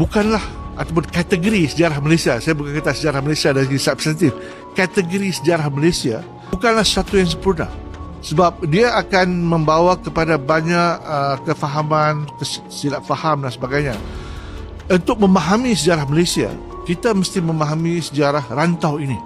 bukanlah ataupun kategori sejarah Malaysia, saya bukan kata sejarah Malaysia dari segi substantif, kategori sejarah Malaysia bukanlah satu yang sempurna, sebab dia akan membawa kepada banyak kefahaman, silap faham dan sebagainya. Untuk memahami sejarah Malaysia, kita mesti memahami sejarah rantau ini.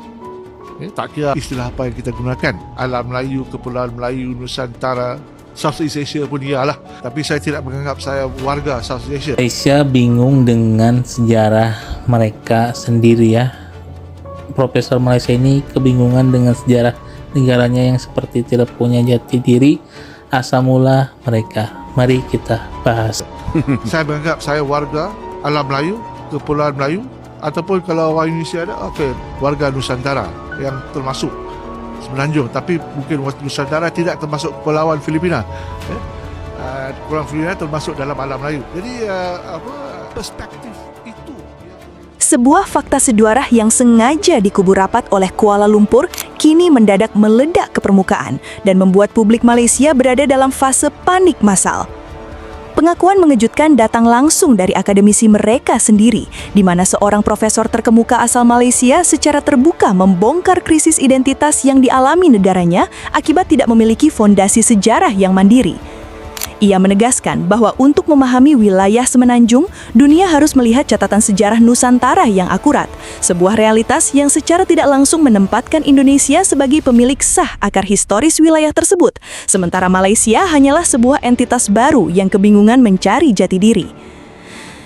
Tak kira istilah apa yang kita gunakan, alam Melayu, Kepulauan Melayu, Nusantara, Southeast Asia pun iyalah. Tapi saya tidak menganggap saya warga Southeast Asia. Malaysia bingung dengan sejarah mereka sendiri ya. Profesor Malaysia ini kebingungan dengan sejarah negaranya yang seperti tidak punya jati diri, asal mula mereka. Mari kita bahas. Saya menganggap saya warga alam Melayu, Kepulauan Melayu, ataupun kalau orang Indonesia ada, warga Nusantara yang termasuk Semenanjung, tapi mungkin Nusantara tidak termasuk Kepulauan Filipina. Kepulauan Filipina termasuk dalam alam Melayu. Jadi perspektif itu. Sebuah fakta sejarah yang sengaja dikubur rapat oleh Kuala Lumpur kini mendadak meledak ke permukaan dan membuat publik Malaysia berada dalam fase panik massal. Pengakuan mengejutkan datang langsung dari akademisi mereka sendiri, di mana seorang profesor terkemuka asal Malaysia secara terbuka membongkar krisis identitas yang dialami negaranya akibat tidak memiliki fondasi sejarah yang mandiri. Ia menegaskan bahwa untuk memahami wilayah Semenanjung, dunia harus melihat catatan sejarah Nusantara yang akurat, sebuah realitas yang secara tidak langsung menempatkan Indonesia sebagai pemilik sah akar historis wilayah tersebut, sementara Malaysia hanyalah sebuah entitas baru yang kebingungan mencari jati diri.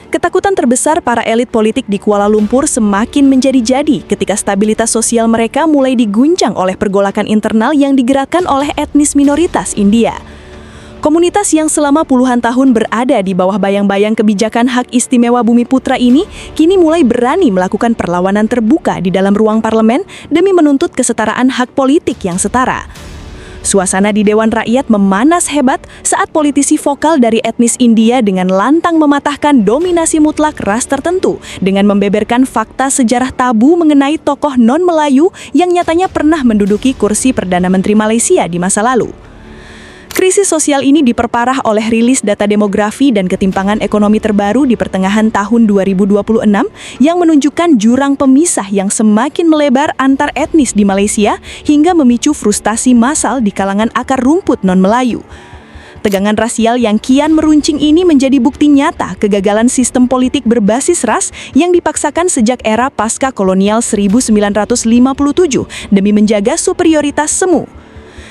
Ketakutan terbesar para elit politik di Kuala Lumpur semakin menjadi-jadi ketika stabilitas sosial mereka mulai diguncang oleh pergolakan internal yang digerakkan oleh etnis minoritas India. Komunitas yang selama puluhan tahun berada di bawah bayang-bayang kebijakan hak istimewa Bumiputra ini kini mulai berani melakukan perlawanan terbuka di dalam ruang parlemen demi menuntut kesetaraan hak politik yang setara. Suasana di Dewan Rakyat memanas hebat saat politisi vokal dari etnis India dengan lantang mematahkan dominasi mutlak ras tertentu dengan membeberkan fakta sejarah tabu mengenai tokoh non-Melayu yang nyatanya pernah menduduki kursi Perdana Menteri Malaysia di masa lalu. Krisis sosial ini diperparah oleh rilis data demografi dan ketimpangan ekonomi terbaru di pertengahan tahun 2026 yang menunjukkan jurang pemisah yang semakin melebar antar etnis di Malaysia hingga memicu frustasi massal di kalangan akar rumput non-Melayu. Tegangan rasial yang kian meruncing ini menjadi bukti nyata kegagalan sistem politik berbasis ras yang dipaksakan sejak era pasca kolonial 1957 demi menjaga superioritas semu.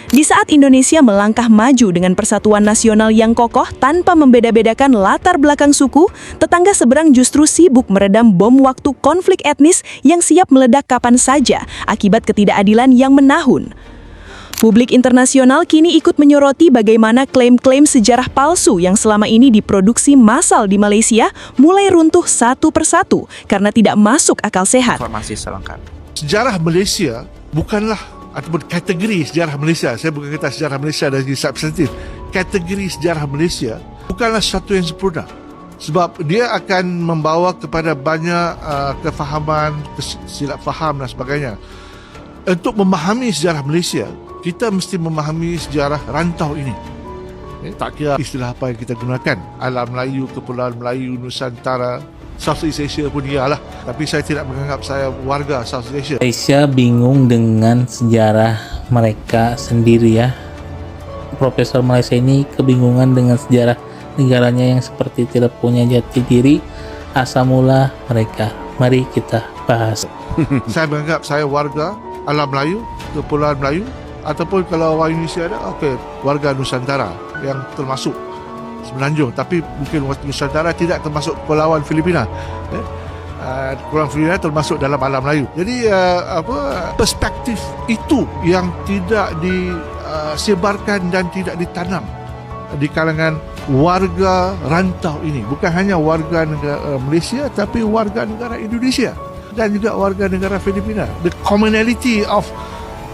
Di saat Indonesia melangkah maju dengan persatuan nasional yang kokoh tanpa membeda-bedakan latar belakang suku, tetangga seberang justru sibuk meredam bom waktu konflik etnis yang siap meledak kapan saja akibat ketidakadilan yang menahun. Publik internasional kini ikut menyoroti bagaimana klaim-klaim sejarah palsu yang selama ini diproduksi massal di Malaysia mulai runtuh satu persatu karena tidak masuk akal sehat. Informasi selengkap. Sejarah Malaysia bukanlah ataupun kategori sejarah Malaysia, saya bukan kata sejarah Malaysia dari segi substantif, kategori sejarah Malaysia bukanlah satu yang sempurna, sebab dia akan membawa kepada banyak kefahaman, silap faham dan sebagainya. Untuk memahami sejarah Malaysia, kita mesti memahami sejarah rantau ini. Tak kira istilah apa yang kita gunakan, alam Melayu, Kepulauan Melayu, Nusantara, Southeast Asia pun iyalah. Tapi saya tidak menganggap saya warga Southeast Asia. Malaysia bingung dengan sejarah mereka sendiri ya. Profesor Malaysia ini kebingungan dengan sejarah negaranya yang seperti tidak punya jati diri, asal mula mereka. Mari kita bahas. Saya menganggap saya warga alam Melayu, Kepulauan Melayu, ataupun kalau orang Indonesia ada, warga Nusantara yang termasuk Semenanjung, tapi mungkin Nusantara tidak termasuk Kepulauan Filipina. Kepulauan Filipina termasuk dalam alam Melayu. Jadi perspektif itu yang tidak disebarkan dan tidak ditanam di kalangan warga rantau ini. Bukan hanya warga negara Malaysia, tapi warga negara Indonesia dan juga warga negara Filipina. The commonality of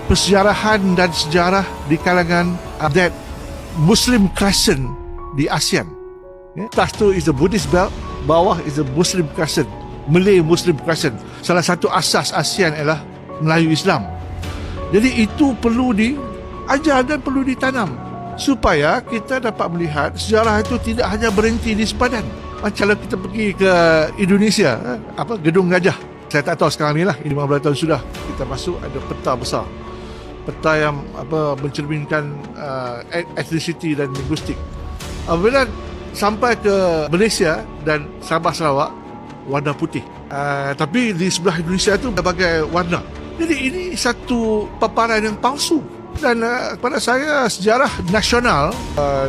persejarahan dan sejarah di kalangan that Muslim Crescent di ASEAN. Atas tu is the Buddhist belt, bawah is the Muslim Crescent, Malay Muslim Crescent. Salah satu asas ASEAN ialah Melayu Islam. Jadi itu perlu diajar dan perlu ditanam supaya kita dapat melihat sejarah itu tidak hanya berhenti di sepadan. Macam kita pergi ke Indonesia, Gedung Gajah. Saya tak tahu sekarang ni lah, 15 tahun sudah kita masuk, ada peta besar. Peta yang mencerminkan etnisiti dan linguistik. Apabila sampai ke Malaysia dan Sabah Sarawak, warna putih. Tapi di sebelah Indonesia itu berbagai warna. Jadi ini satu paparan yang palsu. Dan pada saya, sejarah nasional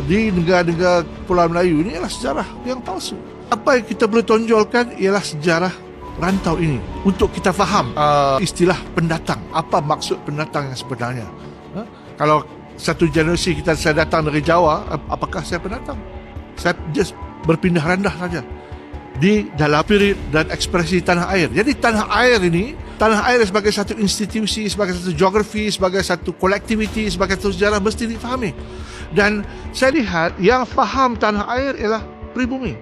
di negara-negara Pulau Melayu ini adalah sejarah yang palsu. Apa yang kita boleh tonjolkan ialah sejarah rantau ini untuk kita faham istilah pendatang. Apa maksud pendatang yang sebenarnya? Kalau satu generasi saya datang dari Jawa, apakah saya pendatang? Saya just berpindah randah saja di dalam spirit dan ekspresi tanah air. Jadi tanah air sebagai satu institusi, sebagai satu geografi, sebagai satu kolektiviti, sebagai satu sejarah mesti difahami. Dan saya lihat yang faham tanah air ialah pribumi.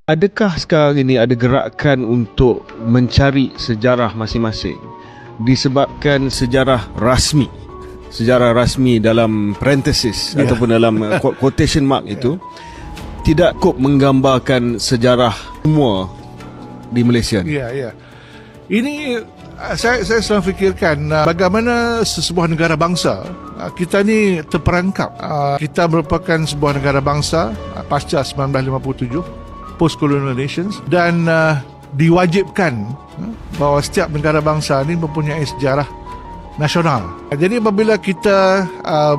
Adakah sekarang ini ada gerakan untuk mencari sejarah masing-masing disebabkan sejarah rasmi dalam parenthesis ataupun dalam quotation mark itu tidak cukup menggambarkan sejarah semua di Malaysia? Ya. Ini saya selalu fikirkan bagaimana sebuah negara bangsa, kita ni terperangkap. Kita merupakan sebuah negara bangsa pasca 1957, post-colonial nations, dan diwajibkan bahawa setiap negara bangsa ini mempunyai sejarah nasional. Jadi apabila kita,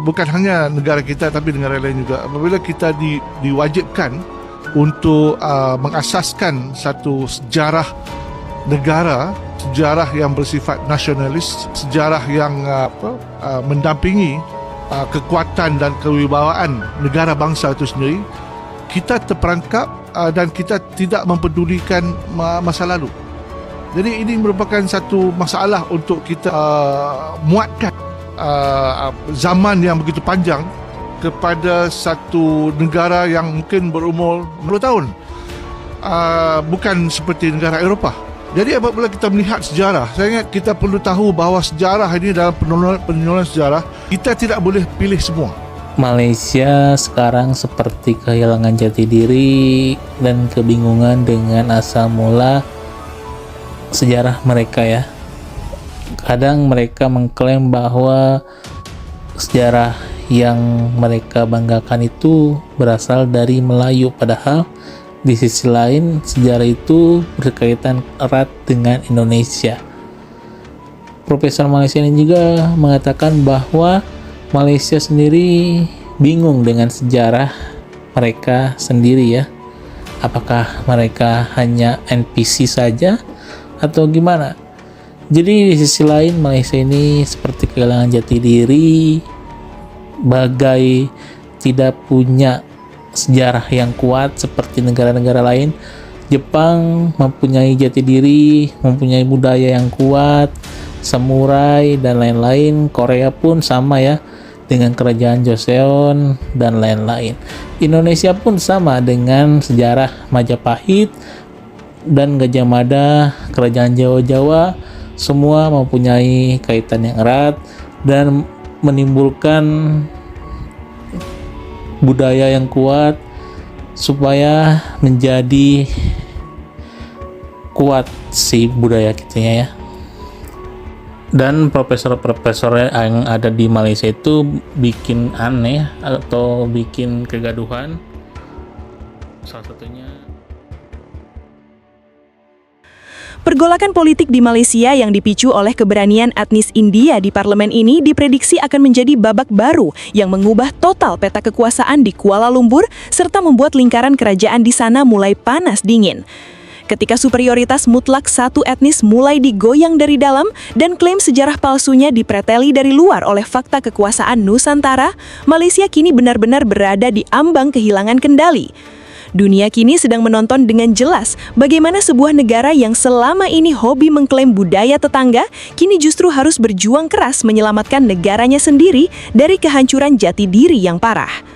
bukan hanya negara kita tapi negara lain juga, apabila kita diwajibkan untuk mengasaskan satu sejarah negara, sejarah yang bersifat nasionalis, sejarah yang mendampingi kekuatan dan kewibawaan negara bangsa itu sendiri, kita terperangkap dan kita tidak mempedulikan masa lalu. Jadi ini merupakan satu masalah untuk kita muatkan zaman yang begitu panjang kepada satu negara yang mungkin berumur 10 tahun. Bukan seperti negara Eropah. Jadi apabila kita melihat sejarah, saya ingat kita perlu tahu bahawa sejarah ini dalam penulisan sejarah, kita tidak boleh pilih semua. Malaysia sekarang seperti kehilangan jati diri dan kebingungan dengan asal mula sejarah mereka ya. Kadang mereka mengklaim bahwa sejarah yang mereka banggakan itu berasal dari Melayu, padahal di sisi lain sejarah itu berkaitan erat dengan Indonesia. Profesor Malaysia ini juga mengatakan bahwa Malaysia sendiri bingung dengan sejarah mereka sendiri ya. Apakah mereka hanya NPC saja atau gimana? Jadi di sisi lain Malaysia ini seperti kehilangan jati diri, bagai tidak punya sejarah yang kuat seperti negara-negara lain. Jepang mempunyai jati diri, mempunyai budaya yang kuat, samurai dan lain-lain. Korea pun sama ya, dengan kerajaan Joseon dan lain-lain. Indonesia pun sama dengan sejarah Majapahit dan Gajah Mada, kerajaan Jawa-Jawa, semua mempunyai kaitan yang erat dan menimbulkan budaya yang kuat supaya menjadi kuat si budaya kitanya ya. Dan profesor-profesor yang ada di Malaysia itu bikin aneh atau bikin kegaduhan. Salah satunya Pergolakan politik di Malaysia yang dipicu oleh keberanian etnis India di parlemen ini diprediksi akan menjadi babak baru yang mengubah total peta kekuasaan di Kuala Lumpur serta membuat lingkaran kerajaan di sana mulai panas dingin. Ketika superioritas mutlak satu etnis mulai digoyang dari dalam dan klaim sejarah palsunya dipreteli dari luar oleh fakta kekuasaan Nusantara, Malaysia kini benar-benar berada di ambang kehilangan kendali. Dunia kini sedang menonton dengan jelas bagaimana sebuah negara yang selama ini hobi mengklaim budaya tetangga, kini justru harus berjuang keras menyelamatkan negaranya sendiri dari kehancuran jati diri yang parah.